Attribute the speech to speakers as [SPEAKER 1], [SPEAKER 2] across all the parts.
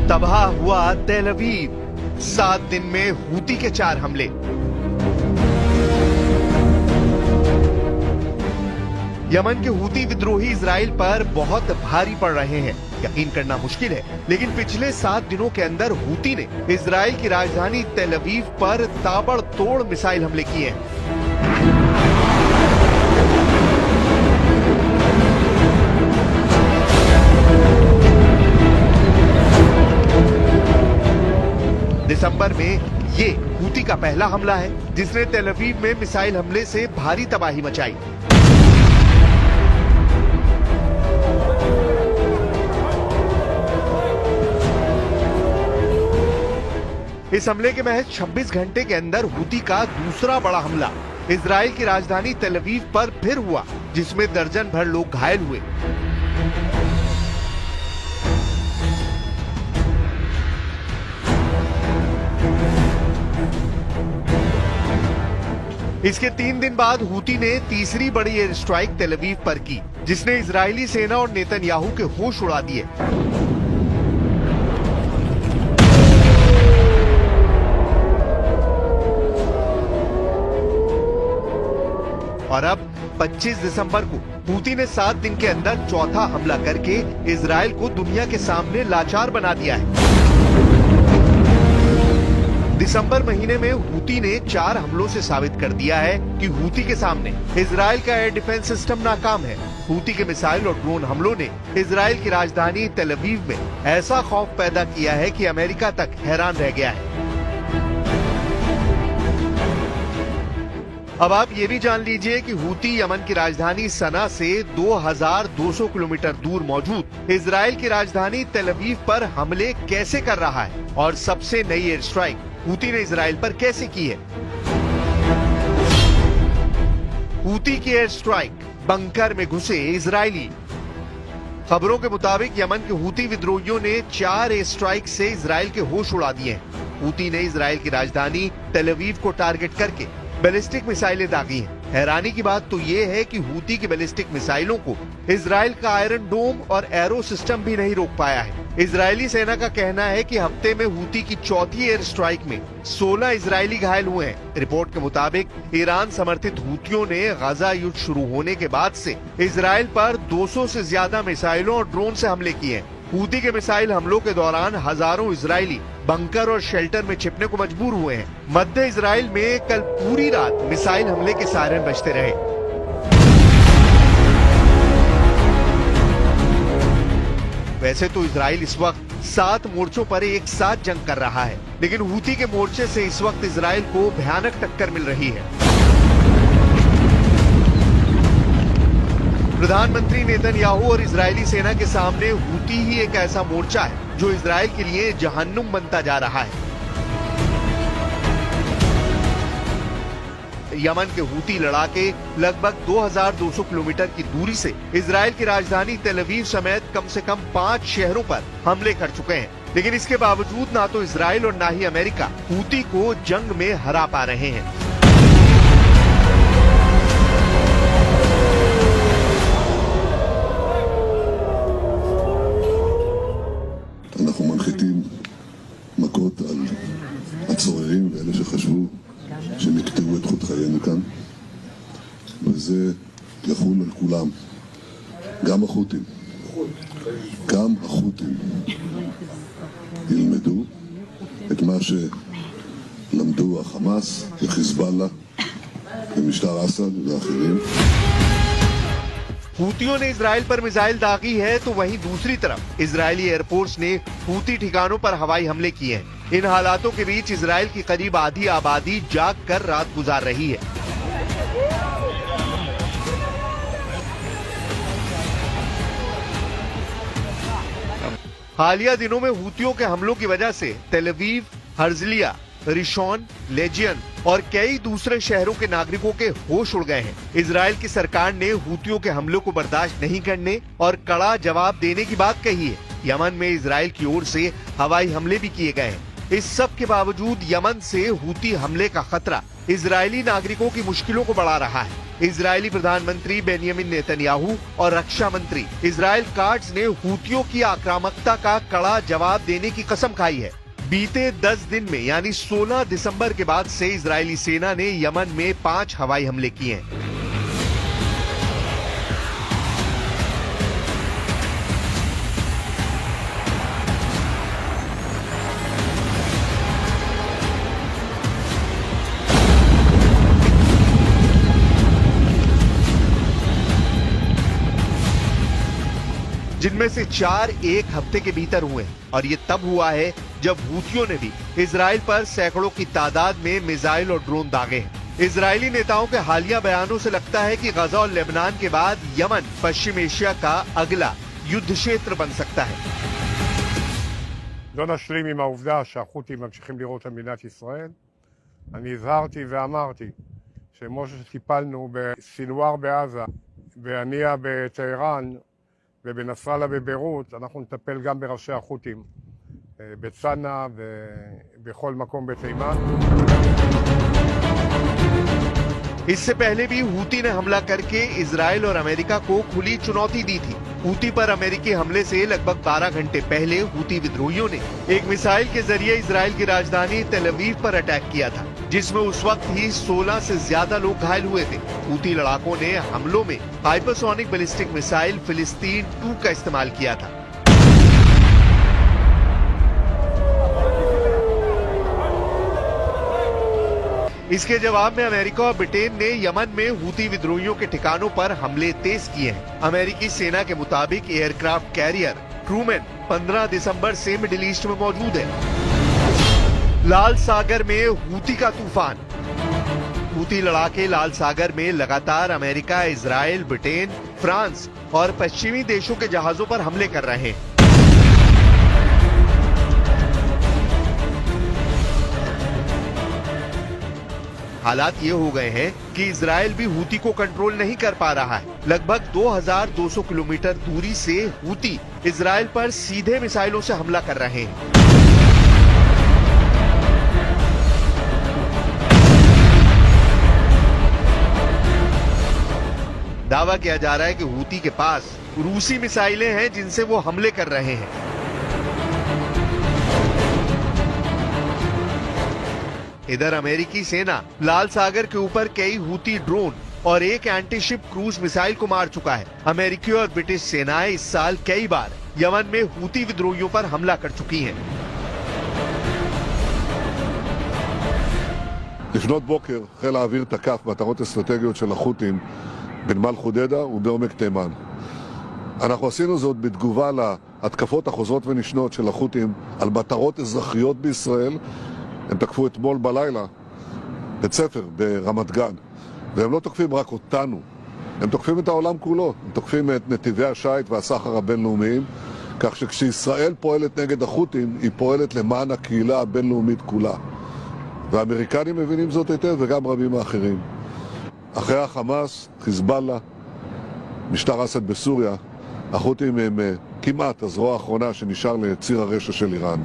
[SPEAKER 1] तबाह हुआ तेल अवीव, 7 दिन में हूती के 4 हमले। यमन के हूती विद्रोही इजराइल पर बहुत भारी पड़ रहे हैं, यकीन करना मुश्किल है, लेकिन पिछले 7 दिनों के अंदर हूती ने इजराइल की राजधानी तेल अवीव पर ताबड़तोड़ मिसाइल हमले किए हैं। दिसंबर में ये हूती का पहला हमला है जिसने तेल अवीव में मिसाइल हमले से भारी तबाही मचाई। इस हमले के महज 26 घंटे के अंदर हूती का दूसरा बड़ा हमला इजराइल की राजधानी तेल अवीव पर फिर हुआ, जिसमें दर्जन भर लोग घायल हुए। इसके 3 दिन बाद हूती ने तीसरी बड़ी एयर स्ट्राइक तेल अवीव पर की, जिसने इजरायली सेना और नेतन्याहू के होश उड़ा दिए। और अब 25 दिसंबर को हूती ने 7 दिन के अंदर चौथा हमला करके इजराइल को दुनिया के सामने लाचार बना दिया है। दिसंबर महीने में हूती ने 4 हमलों से साबित कर दिया है कि हूती के सामने इजराइल का एयर डिफेंस सिस्टम नाकाम है। हूती के मिसाइल और ड्रोन हमलों ने इजराइल की राजधानी तेल अवीव में ऐसा खौफ पैदा किया है कि अमेरिका तक हैरान रह गया है। अब आप ये भी जान लीजिए कि हूती यमन की राजधानी सना से 2200 किलोमीटर दूर मौजूद इजराइल की राजधानी तेल अवीव पर हमले कैसे कर रहा है और सबसे नई एयर स्ट्राइक हूती ने इजराइल पर कैसे की है। हूती की एयर स्ट्राइक, बंकर में घुसे इजरायली। खबरों के मुताबिक यमन के हूती विद्रोहियों ने 4 एयर स्ट्राइक से इजराइल के होश उड़ा दिए हैं। हूती ने इजराइल की राजधानी तेल अवीव को टारगेट करके बैलिस्टिक मिसाइलें दागी हैं। हैरानी की बात तो ये है कि हूती की बैलिस्टिक मिसाइलों को इजराइल का आयरन डोम और एरो सिस्टम भी नहीं रोक पाया है। इजरायली सेना का कहना है कि हफ्ते में हूती की चौथी एयर स्ट्राइक में 16 इजरायली घायल हुए हैं। रिपोर्ट के मुताबिक ईरान समर्थित हूतियों ने गाजा युद्ध शुरू होने के बाद से इजराइल पर 200 से ज्यादा मिसाइलों और ड्रोन से हमले किए हैं। हूती के मिसाइल हमलों के दौरान हजारों इजरायली बंकर और शेल्टर में छिपने को मजबूर हुए हैं। मध्य इजराइल में कल पूरी रात मिसाइल हमले के सायरन बजते रहे। वैसे तो इजराइल इस वक्त 7 मोर्चों पर एक साथ जंग कर रहा है, लेकिन हूती के मोर्चे से इस वक्त इजराइल को भयानक टक्कर मिल रही है। प्रधानमंत्री नेतन्याहू और इजरायली सेना के सामने हूती ही एक ऐसा मोर्चा है जो इजराइल के लिए जहन्नुम बनता जा रहा है। यमन के हूती लड़ाके लगभग 2200 किलोमीटर की दूरी से इजराइल की राजधानी तेल अवीव समेत कम से कम 5 शहरों पर हमले कर चुके हैं, लेकिन इसके बावजूद ना तो इजराइल और ना ही अमेरिका हूती को जंग में हरा पा रहे हैं।
[SPEAKER 2] אנחנו מנחיתים מכות על הצוררים ואלה שחשבו שהם יקטעו את חוט חיינו כאן, וזה יחול על כולם, גם החות'ים. גם החות'ים ילמדו את מה שלמדו החמאס וחיזבאללה ומשטר אסד ואחרים.
[SPEAKER 1] हूतियों ने इजराइल पर मिसाइल दागी है तो वहीं दूसरी तरफ इजरायली एयरफोर्स ने हूती ठिकानों पर हवाई हमले किए हैं। इन हालातों के बीच इजराइल की करीब आधी आबादी जाग कर रात गुजार रही है। हालिया दिनों में हूतियों के हमलों की वजह से तेल अवीव, हर्जलिया, रिशॉन, लेजियन और कई दूसरे शहरों के नागरिकों के होश उड़ गए हैं। इजराइल की सरकार ने हूतियों के हमलों को बर्दाश्त नहीं करने और कड़ा जवाब देने की बात कही है। यमन में इजराइल की ओर से हवाई हमले भी किए गए हैं। इस सब के बावजूद यमन से हूती हमले का खतरा इजरायली नागरिकों की मुश्किलों को बढ़ा रहा है। इजरायली प्रधानमंत्री बेंयामिन नेतन्याहू और रक्षा मंत्री इजराइल काट्ज ने हूतियों की आक्रामकता का कड़ा जवाब देने की कसम खाई है। बीते 10 दिन में यानी 16 दिसंबर के बाद से इजरायली सेना ने यमन में 5 हवाई हमले किए हैं। जिनमें से 4 एक हफ्ते के भीतर हुए और ये तब हुआ है जब हूतियों ने भी इजराइल पर सैकड़ों की तादाद में मिसाइल और ड्रोन दागे हैं। इजरायली नेताओं के हालिया बयानों से लगता है कि गजा और लेबनान के बाद यमन पश्चिम एशिया का अगला युद्ध क्षेत्र बन सकता है।
[SPEAKER 3] לא נשלים עם העובדה שהחות'ים ממשיכים לירות על מדינת ישראל. אני הזהרתי ואמרתי שכמו שטיפלנו בסינואר בעזה, בהנייה בטהרן ובנסראללה בביירות, אנחנו נטפל גם בראשי החות'ים בצנעא ובכל מקום בתימן.
[SPEAKER 1] इससे पहले भी हूती ने हमला करके इजराइल और अमेरिका को खुली चुनौती दी थी। हूती पर अमेरिकी हमले से लगभग 12 घंटे पहले हूती विद्रोहियों ने एक मिसाइल के जरिए इजराइल की राजधानी तेल अवीव पर अटैक किया था, जिसमें उस वक्त ही 16 से ज्यादा लोग घायल हुए थे। हूती लड़ाकों ने हमलों में हाइपरसोनिक बैलिस्टिक मिसाइल फिलिस्तीन 2 का इस्तेमाल किया था। इसके जवाब में अमेरिका और ब्रिटेन ने यमन में हूती विद्रोहियों के ठिकानों पर हमले तेज किए हैं। अमेरिकी सेना के मुताबिक एयरक्राफ्ट कैरियर ट्रूमैन 15 दिसंबर से मिडिल ईस्ट में मौजूद है। लाल सागर में हूती का तूफान। हूती लड़ाके लाल सागर में लगातार अमेरिका, इजराइल, ब्रिटेन, फ्रांस और पश्चिमी देशों के जहाजों पर हमले कर रहे हैं। हालात ये हो गए हैं कि इजराइल भी हूती को कंट्रोल नहीं कर पा रहा है। लगभग 2200 किलोमीटर दूरी से हूती इजराइल पर सीधे मिसाइलों से हमला कर रहे हैं। दावा किया जा रहा है कि हूती के पास रूसी मिसाइलें हैं जिनसे वो हमले कर रहे हैं। इधर अमेरिकी सेना लाल सागर के ऊपर कई हूती ड्रोन और एक एंटीशिप क्रूज मिसाइल को मार चुका है। अमेरिकी और ब्रिटिश सेनाएं इस साल कई बार यमन में हूती विद्रोहियों पर हमला कर चुकी हैं।
[SPEAKER 2] לפנות בוקר חיל האוויר תקף מטרות אסטרטגיות של החות'ים בנמל חודדה ובעומק תימן. אנחנו עשינו זאת בתגובה להתקפות החוזרות ונשנות של החות'ים על מטרות אזרחיות בישראל. הם תקפו אתמול בלילה בית ספר ברמת גן, והם לא תוקפים רק אותנו, הם תוקפים את העולם כולו, הם תוקפים את נתיבי השיט והסחר הבינלאומיים, כך שכשישראל פועלת נגד החות'ים, היא פועלת למען הקהילה הבינלאומית כולה. והאמריקנים מבינים זאת היטב וגם רבים האחרים. אחרי החמאס, חיזבאללה, משטר אסד בסוריה, החות'ים הם כמעט הזרוע האחרונה שנשאר לציר הרשע של איראן.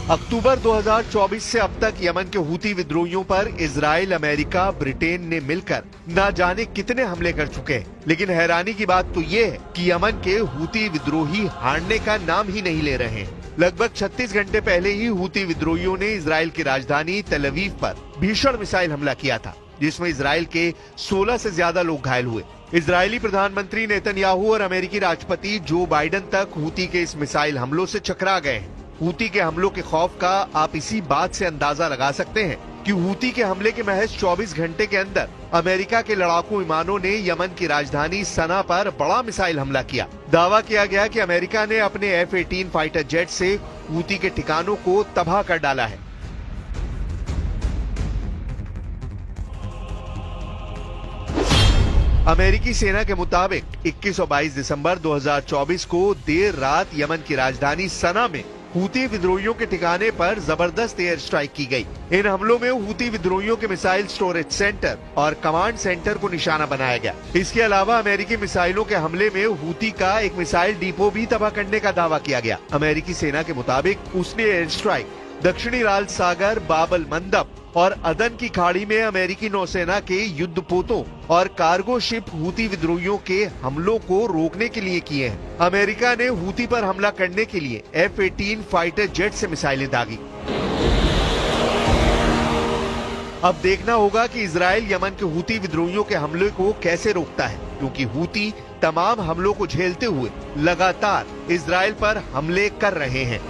[SPEAKER 1] अक्टूबर 2024 से अब तक यमन के हूती विद्रोहियों पर इजराइल, अमेरिका, ब्रिटेन ने मिलकर न जाने कितने हमले कर चुके हैं। लेकिन हैरानी की बात तो ये है कि यमन के हूती विद्रोही हारने का नाम ही नहीं ले रहे हैं। लगभग 36 घंटे पहले ही हूती विद्रोहियों ने इजराइल की राजधानी तेल अवीव पर भीषण मिसाइल हमला किया था, जिसमें इजराइल के 16 से ज्यादा लोग घायल हुए। इजरायली प्रधानमंत्री नेतन्याहू और अमेरिकी राष्ट्रपति जो बाइडेन तक हूती के इस मिसाइल हमलों से चकरा गए हैं। हूती के हमलों के खौफ का आप इसी बात से अंदाजा लगा सकते हैं कि हूती के हमले के महज 24 घंटे के अंदर अमेरिका के लड़ाकू विमानों ने यमन की राजधानी सना पर बड़ा मिसाइल हमला किया। दावा किया गया कि अमेरिका ने अपने F-18 फाइटर जेट से हूती के ठिकानों को तबाह कर डाला है। अमेरिकी सेना के मुताबिक 21 और 22 दिसंबर 2024 को देर रात यमन की राजधानी सना में हूती विद्रोहियों के ठिकाने पर जबरदस्त एयर स्ट्राइक की गई। इन हमलों में हूती विद्रोहियों के मिसाइल स्टोरेज सेंटर और कमांड सेंटर को निशाना बनाया गया। इसके अलावा अमेरिकी मिसाइलों के हमले में हूती का एक मिसाइल डिपो भी तबाह करने का दावा किया गया। अमेरिकी सेना के मुताबिक उसने एयर स्ट्राइक दक्षिणी लाल सागर, बाबल मंदब और अदन की खाड़ी में अमेरिकी नौसेना के युद्धपोतों और कार्गो शिप हूती विद्रोहियों के हमलों को रोकने के लिए किए हैं। अमेरिका ने हूती पर हमला करने के लिए F-18 फाइटर जेट से मिसाइलें दागी। अब देखना होगा कि इजराइल यमन के हूती विद्रोहियों के हमले को कैसे रोकता है, क्योंकि हूती तमाम हमलों को झेलते हुए लगातार इजराइल पर हमले कर रहे हैं।